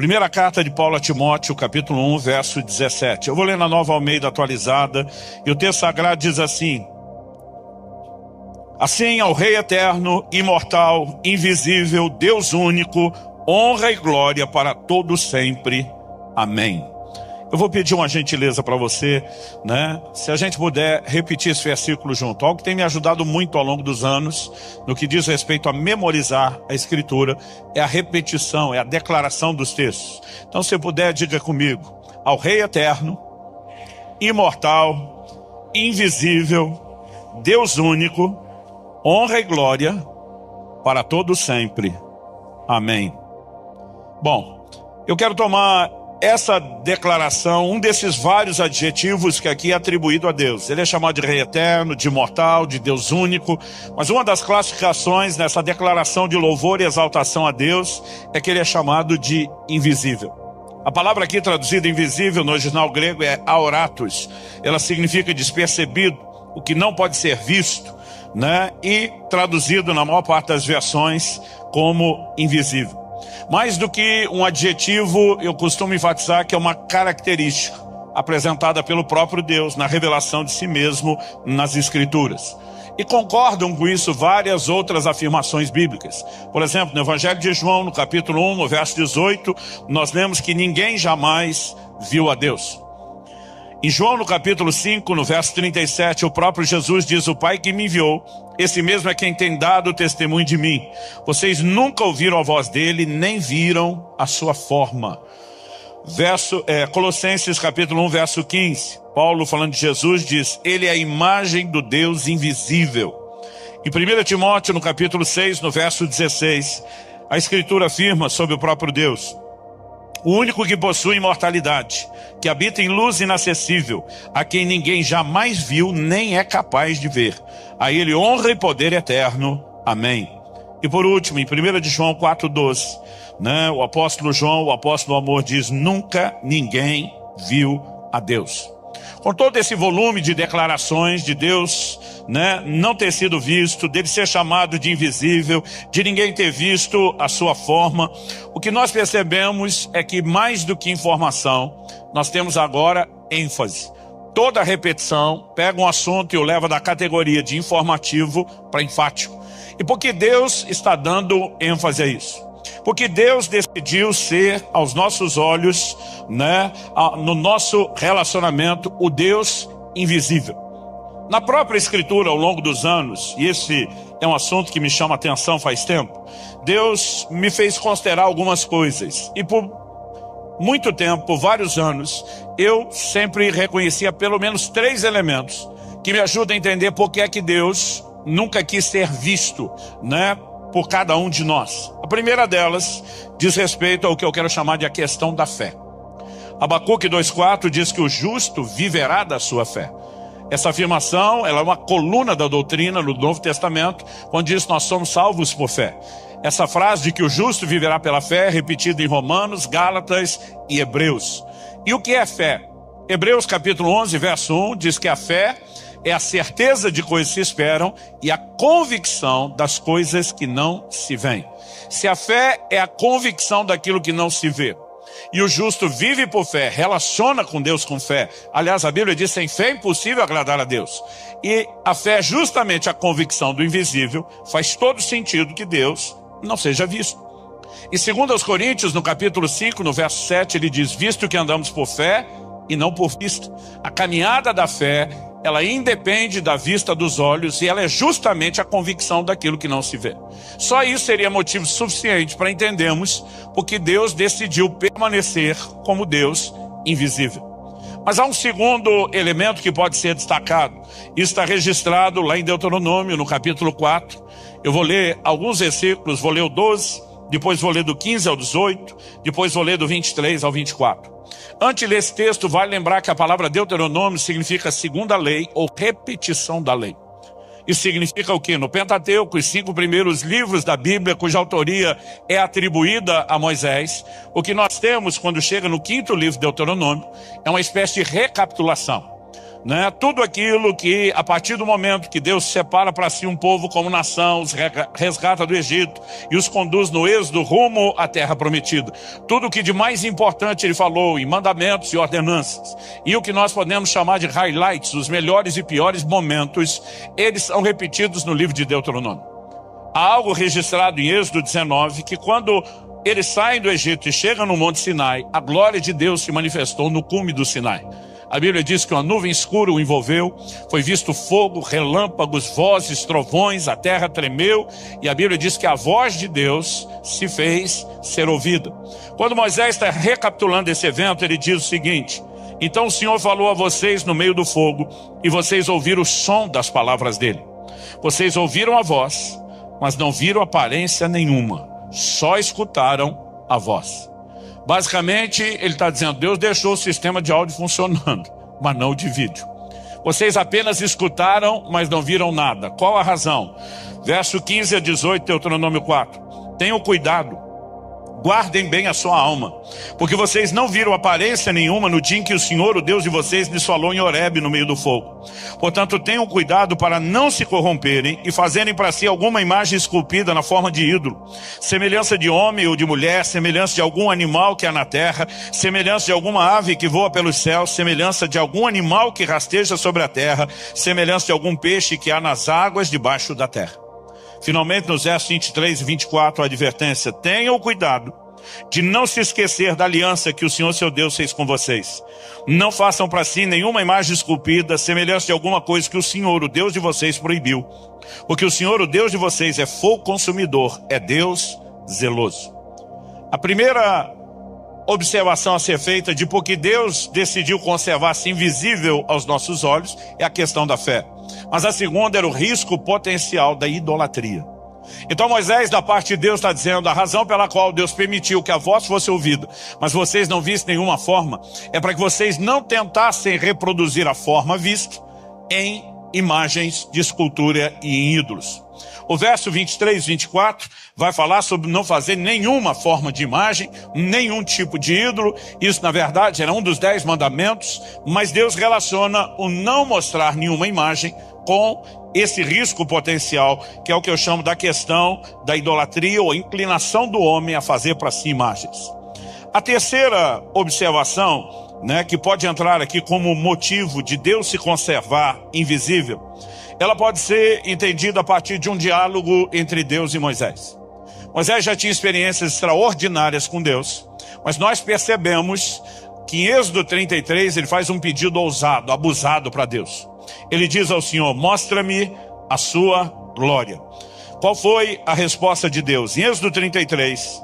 Primeira carta de Paulo a Timóteo, capítulo 1, verso 17. Eu vou ler na Nova Almeida atualizada, e o texto sagrado diz assim: assim, ao Rei eterno, imortal, invisível, Deus único, honra e glória para todos sempre. Amém. Eu vou pedir uma gentileza para você, né? Se a gente puder repetir esse versículo junto. Algo que tem me ajudado muito ao longo dos anos, no que diz respeito a memorizar a Escritura, é a repetição, é a declaração dos textos. Então, se puder, diga comigo: ao Rei eterno, imortal, invisível, Deus único, honra e glória para todos sempre. Amém. Bom, eu quero tomar essa declaração, um desses vários adjetivos que aqui é atribuído a Deus. Ele é chamado de Rei eterno, de imortal, de Deus único, mas uma das classificações nessa declaração de louvor e exaltação a Deus é que ele é chamado de invisível. A palavra aqui traduzida invisível no original grego é aoratos. Ela significa despercebido, o que não pode ser visto, né? E traduzido na maior parte das versões como invisível. Mais do que um adjetivo, eu costumo enfatizar que é uma característica apresentada pelo próprio Deus na revelação de si mesmo nas Escrituras. E concordam com isso várias outras afirmações bíblicas. Por exemplo, no Evangelho de João, no capítulo 1, no verso 18, nós lemos que ninguém jamais viu a Deus. Em João, no capítulo 5, no verso 37, o próprio Jesus diz: o Pai que me enviou, esse mesmo é quem tem dado o testemunho de mim. Vocês nunca ouviram a voz dele, nem viram a sua forma. Colossenses capítulo 1, verso 15. Paulo, falando de Jesus, diz: ele é a imagem do Deus invisível. Em 1 Timóteo, no capítulo 6, no verso 16, a Escritura afirma sobre o próprio Deus: o único que possui imortalidade, que habita em luz inacessível, a quem ninguém jamais viu nem é capaz de ver. A ele honra e poder eterno. Amém. E por último, em 1 João 4,12, né, o apóstolo João, o apóstolo do amor, diz: nunca ninguém viu a Deus. Com todo esse volume de declarações de Deus, né, não ter sido visto, dele ser chamado de invisível, de ninguém ter visto a sua forma, o que nós percebemos é que mais do que informação, nós temos agora ênfase. Toda repetição pega um assunto e o leva da categoria de informativo para enfático. E por que Deus está dando ênfase a isso? Porque Deus decidiu ser, aos nossos olhos, né, no nosso relacionamento, o Deus invisível. Na própria Escritura, ao longo dos anos, e esse é um assunto que me chama a atenção faz tempo, Deus me fez considerar algumas coisas. E por muito tempo, por vários anos, eu sempre reconhecia pelo menos 3 elementos que me ajudam a entender por que é que Deus nunca quis ser visto, né, por cada um de nós. A primeira delas diz respeito ao que eu quero chamar de a questão da fé. Abacuque 2,4 diz que o justo viverá da sua fé. Essa afirmação, ela é uma coluna da doutrina no Novo Testamento, onde diz que nós somos salvos por fé. Essa frase de que o justo viverá pela fé é repetida em Romanos, Gálatas e Hebreus. E o que é fé? Hebreus capítulo 11, verso 1, diz que a fé é a certeza de coisas que se esperam e a convicção das coisas que não se veem. Se a fé é a convicção daquilo que não se vê, e o justo vive por fé, relaciona com Deus com fé. Aliás, a Bíblia diz: sem fé é impossível agradar a Deus. E a fé é justamente a convicção do invisível. Faz todo sentido que Deus não seja visto. E segundo aos Coríntios, no capítulo 5, no verso 7, ele diz: visto que andamos por fé e não por vista. A caminhada da fé, ela independe da vista dos olhos e ela é justamente a convicção daquilo que não se vê. Só isso seria motivo suficiente para entendermos porque Deus decidiu permanecer como Deus invisível. Mas há um segundo elemento que pode ser destacado. Isso está registrado lá em Deuteronômio, no capítulo 4. Eu vou ler alguns versículos, vou ler o 12, depois vou ler do 15 ao 18, depois vou ler do 23 ao 24. Antes de ler esse texto, vale lembrar que a palavra Deuteronômio significa segunda lei ou repetição da lei. Isso significa o quê? No Pentateuco, os 5 primeiros livros da Bíblia, cuja autoria é atribuída a Moisés, o que nós temos quando chega no 5º livro de Deuteronômio é uma espécie de recapitulação. né? Tudo aquilo que, a partir do momento que Deus separa para si um povo como nação, os resgata do Egito e os conduz no êxodo rumo à terra prometida. Tudo o que de mais importante ele falou em mandamentos e ordenanças. E o que nós podemos chamar de highlights, os melhores e piores momentos, eles são repetidos no livro de Deuteronômio. Há algo registrado em Êxodo 19, que quando eles saem do Egito e chegam no Monte Sinai, a glória de Deus se manifestou no cume do Sinai. A Bíblia diz que uma nuvem escura o envolveu, foi visto fogo, relâmpagos, vozes, trovões, a terra tremeu, e a Bíblia diz que a voz de Deus se fez ser ouvida. Quando Moisés está recapitulando esse evento, ele diz o seguinte: então o Senhor falou a vocês no meio do fogo, e vocês ouviram o som das palavras dele. Vocês ouviram a voz, mas não viram aparência nenhuma, só escutaram a voz. Basicamente, ele está dizendo, Deus deixou o sistema de áudio funcionando, mas não de vídeo. Vocês apenas escutaram, mas não viram nada. Qual a razão? Verso 15 a 18, Deuteronômio 4. Tenham cuidado, guardem bem a sua alma, porque vocês não viram aparência nenhuma no dia em que o Senhor, o Deus de vocês, lhes falou em Horebe no meio do fogo. Portanto, tenham cuidado para não se corromperem e fazerem para si alguma imagem esculpida na forma de ídolo, semelhança de homem ou de mulher, semelhança de algum animal que há na terra, semelhança de alguma ave que voa pelos céus, semelhança de algum animal que rasteja sobre a terra, semelhança de algum peixe que há nas águas debaixo da terra. Finalmente, nos versos 23 e 24, a advertência: tenham cuidado de não se esquecer da aliança que o Senhor seu Deus fez com vocês. Não façam para si nenhuma imagem esculpida, semelhança de alguma coisa que o Senhor, o Deus de vocês, proibiu. Porque o Senhor, o Deus de vocês, é fogo consumidor, é Deus zeloso. A primeira observação a ser feita de por que Deus decidiu conservar-se invisível aos nossos olhos é a questão da fé. Mas a segunda era o risco potencial da idolatria. Então Moisés, da parte de Deus, está dizendo: a razão pela qual Deus permitiu que a voz fosse ouvida, mas vocês não vissem nenhuma forma, é para que vocês não tentassem reproduzir a forma vista em imagens de escultura e em ídolos. O verso 23 e 24 vai falar sobre não fazer nenhuma forma de imagem, nenhum tipo de ídolo. Isso, na verdade, era um dos 10 mandamentos, mas Deus relaciona o não mostrar nenhuma imagem com esse risco potencial, que é o que eu chamo da questão da idolatria ou inclinação do homem a fazer para si imagens. A terceira observação, que pode entrar aqui como motivo de Deus se conservar invisível, ela pode ser entendida a partir de um diálogo entre Deus e Moisés. Moisés já tinha experiências extraordinárias com Deus, mas nós percebemos que em Êxodo 33 ele faz um pedido ousado, abusado para Deus. Ele diz ao Senhor: mostra-me a sua glória. Qual foi a resposta de Deus? Em Êxodo 33,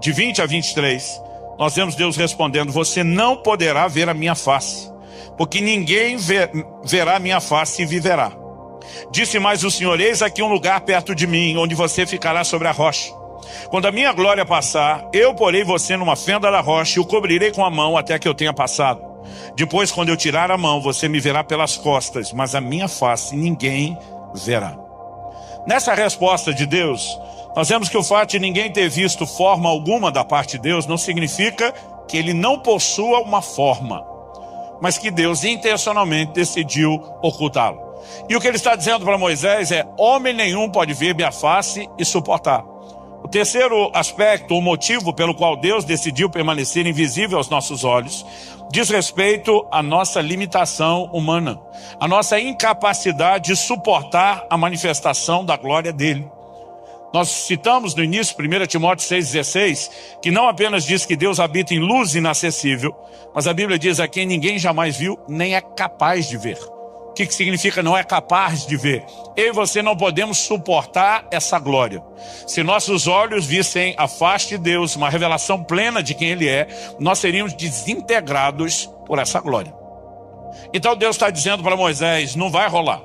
de 20 a 23, nós vemos Deus respondendo: você não poderá ver a minha face, porque ninguém verá a minha face e viverá. Disse mais o Senhor: eis aqui um lugar perto de mim, onde você ficará sobre a rocha. Quando a minha glória passar, eu porei você numa fenda da rocha e o cobrirei com a mão até que eu tenha passado. Depois, quando eu tirar a mão, você me verá pelas costas, mas a minha face ninguém verá. Nessa resposta de Deus, nós vemos que o fato de ninguém ter visto forma alguma da parte de Deus não significa que ele não possua uma forma, mas que Deus intencionalmente decidiu ocultá-lo. E o que ele está dizendo para Moisés é: homem nenhum pode ver minha face e suportar. O terceiro aspecto, o motivo pelo qual Deus decidiu permanecer invisível aos nossos olhos, diz respeito à nossa limitação humana, a nossa incapacidade de suportar a manifestação da glória dele. Nós citamos no início 1 Timóteo 6,16, que não apenas diz que Deus habita em luz inacessível, mas a Bíblia diz: a quem ninguém jamais viu, nem é capaz de ver. O que significa não é capaz de ver? Eu e você não podemos suportar essa glória. Se nossos olhos vissem a face de Deus, uma revelação plena de quem Ele é, nós seríamos desintegrados por essa glória. Então Deus está dizendo para Moisés: não vai rolar.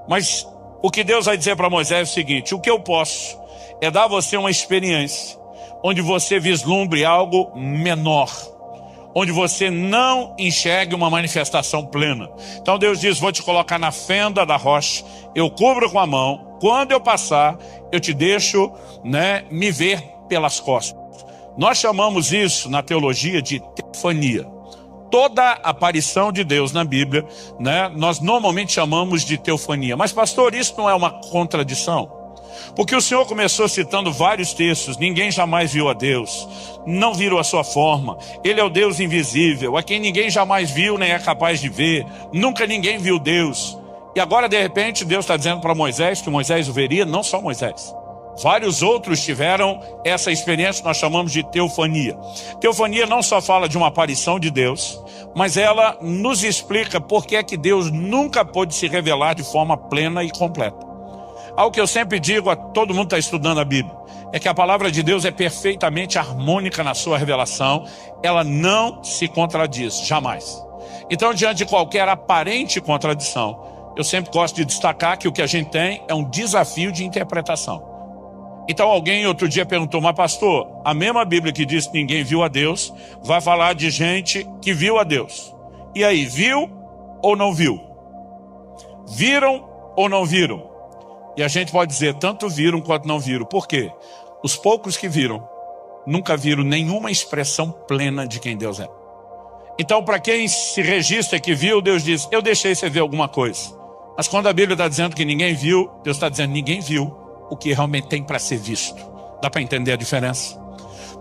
Mas o que Deus vai dizer para Moisés é o seguinte: o que eu posso é dar a você uma experiência onde você vislumbre algo menor, onde você não enxergue uma manifestação plena. Então Deus diz: vou te colocar na fenda da rocha, eu cubro com a mão, quando eu passar, eu te deixo me ver pelas costas. Nós chamamos isso na teologia de teofania. toda aparição de Deus na Bíblia, né, nós normalmente chamamos de teofania. Mas, pastor, isso não é uma contradição? Porque o Senhor começou citando vários textos. Ninguém jamais viu a Deus, não viram a sua forma. Ele é o Deus invisível, a quem ninguém jamais viu nem é capaz de ver. Nunca ninguém viu Deus. E agora, de repente, Deus está dizendo para Moisés que Moisés o veria. Não só Moisés, vários outros tiveram essa experiência que nós chamamos de teofania. Teofania não só fala de uma aparição de Deus, mas ela nos explica por que é que Deus nunca pôde se revelar de forma plena e completa. Algo que eu sempre digo a todo mundo que está estudando a Bíblia, é que a palavra de Deus é perfeitamente harmônica na sua revelação, ela não se contradiz, jamais. Então, diante de qualquer aparente contradição, eu sempre gosto de destacar que o que a gente tem é um desafio de interpretação. Então alguém outro dia perguntou, mas pastor, a mesma Bíblia que diz que ninguém viu a Deus, vai falar de gente que viu a Deus. E aí, viu ou não viu? Viram ou não viram? E a gente pode dizer, tanto viram quanto não viram. Por quê? Os poucos que viram, nunca viram nenhuma expressão plena de quem Deus é. Então, para quem se registra que viu, Deus diz, eu deixei você ver alguma coisa. Mas quando a Bíblia está dizendo que ninguém viu, Deus está dizendo, ninguém viu o que realmente tem para ser visto. Dá para entender a diferença?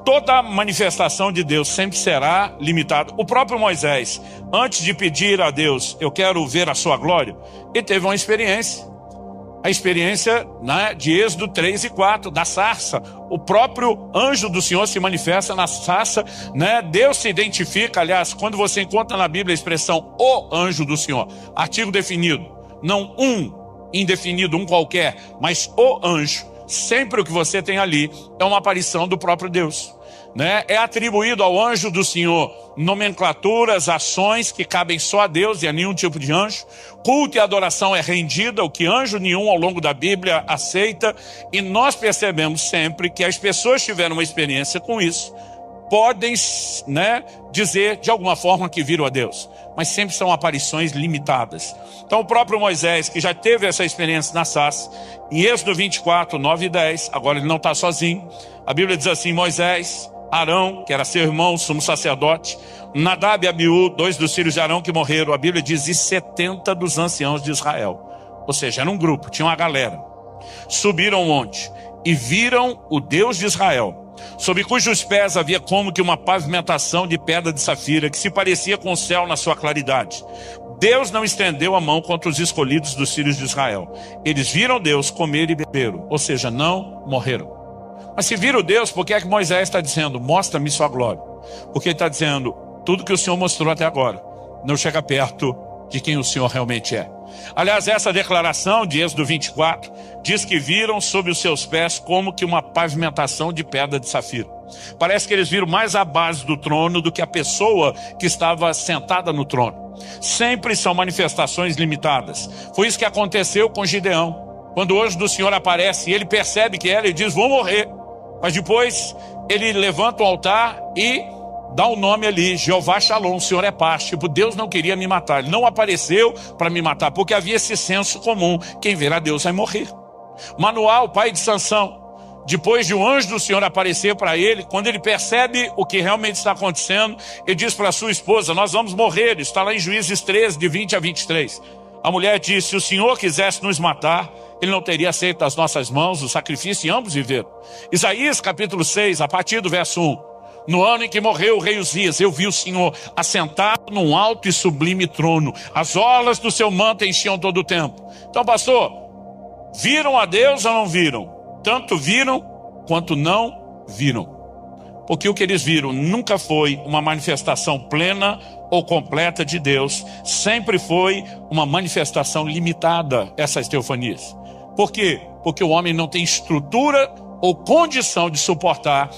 Toda manifestação de Deus sempre será limitada. O próprio Moisés, antes de pedir a Deus, eu quero ver a sua glória, ele teve uma experiência. A experiência, né, de Êxodo 3 e 4, da sarça. O próprio anjo do Senhor se manifesta na sarça, né? Deus se identifica, aliás, quando você encontra na Bíblia a expressão o anjo do Senhor, artigo definido, não um indefinido, um qualquer, mas o anjo. Sempre o que você tem ali é uma aparição do próprio Deus, né? É atribuído ao anjo do Senhor nomenclaturas, ações que cabem só a Deus e a nenhum tipo de anjo. Culto e adoração é rendida, o que anjo nenhum ao longo da Bíblia aceita. E nós percebemos sempre que as pessoas tiveram uma experiência com isso, podem, né, dizer de alguma forma que viram a Deus, mas sempre são aparições limitadas. Então o próprio Moisés, que já teve essa experiência na sarça, em Êxodo 24, 9 e 10, agora ele não está sozinho. A Bíblia diz assim, Moisés, Arão, que era seu irmão, sumo sacerdote, Nadab e Abiú, 2 dos filhos de Arão que morreram, a Bíblia diz, e 70 dos anciãos de Israel. Ou seja, era um grupo, tinha uma galera. Subiram ao monte e viram o Deus de Israel, sob cujos pés havia como que uma pavimentação de pedra de safira, que se parecia com o céu na sua claridade. Deus não estendeu a mão contra os escolhidos dos filhos de Israel. Eles viram Deus, comeram e beberam, ou seja, não morreram. Mas se viram Deus, por que é que Moisés está dizendo, mostra-me sua glória? Porque ele está dizendo, tudo que o Senhor mostrou até agora não chega perto de quem o Senhor realmente é. Aliás, essa declaração de Êxodo 24 diz que viram sob os seus pés como que uma pavimentação de pedra de safira. Parece que eles viram mais a base do trono do que a pessoa que estava sentada no trono. Sempre são manifestações limitadas. Foi isso que aconteceu com Gideão. Quando o anjo do Senhor aparece e ele percebe que ela, ele diz, vou morrer. Mas depois ele levanta o altar e dá um nome ali, Jeová Shalom, o Senhor é paz. Tipo, Deus não queria me matar, ele não apareceu para me matar, porque havia esse senso comum, quem verá Deus vai morrer. Manoá, o pai de Sansão, depois de um anjo do Senhor aparecer para ele, quando ele percebe o que realmente está acontecendo, ele diz para sua esposa, nós vamos morrer, está lá em Juízes 13, de 20 a 23. A mulher disse, se o Senhor quisesse nos matar, ele não teria aceito das nossas mãos o sacrifício e ambos viveram. Isaías capítulo 6, a partir do verso 1. No ano em que morreu o rei Uzias, eu vi o Senhor assentado num alto e sublime trono. As orlas do seu manto enchiam todo o tempo. Então, pastor, viram a Deus ou não viram? Tanto viram quanto não viram. Porque o que eles viram nunca foi uma manifestação plena ou completa de Deus. Sempre foi uma manifestação limitada, essas teofanias. Por quê? Porque o homem não tem estrutura ou condição de suportar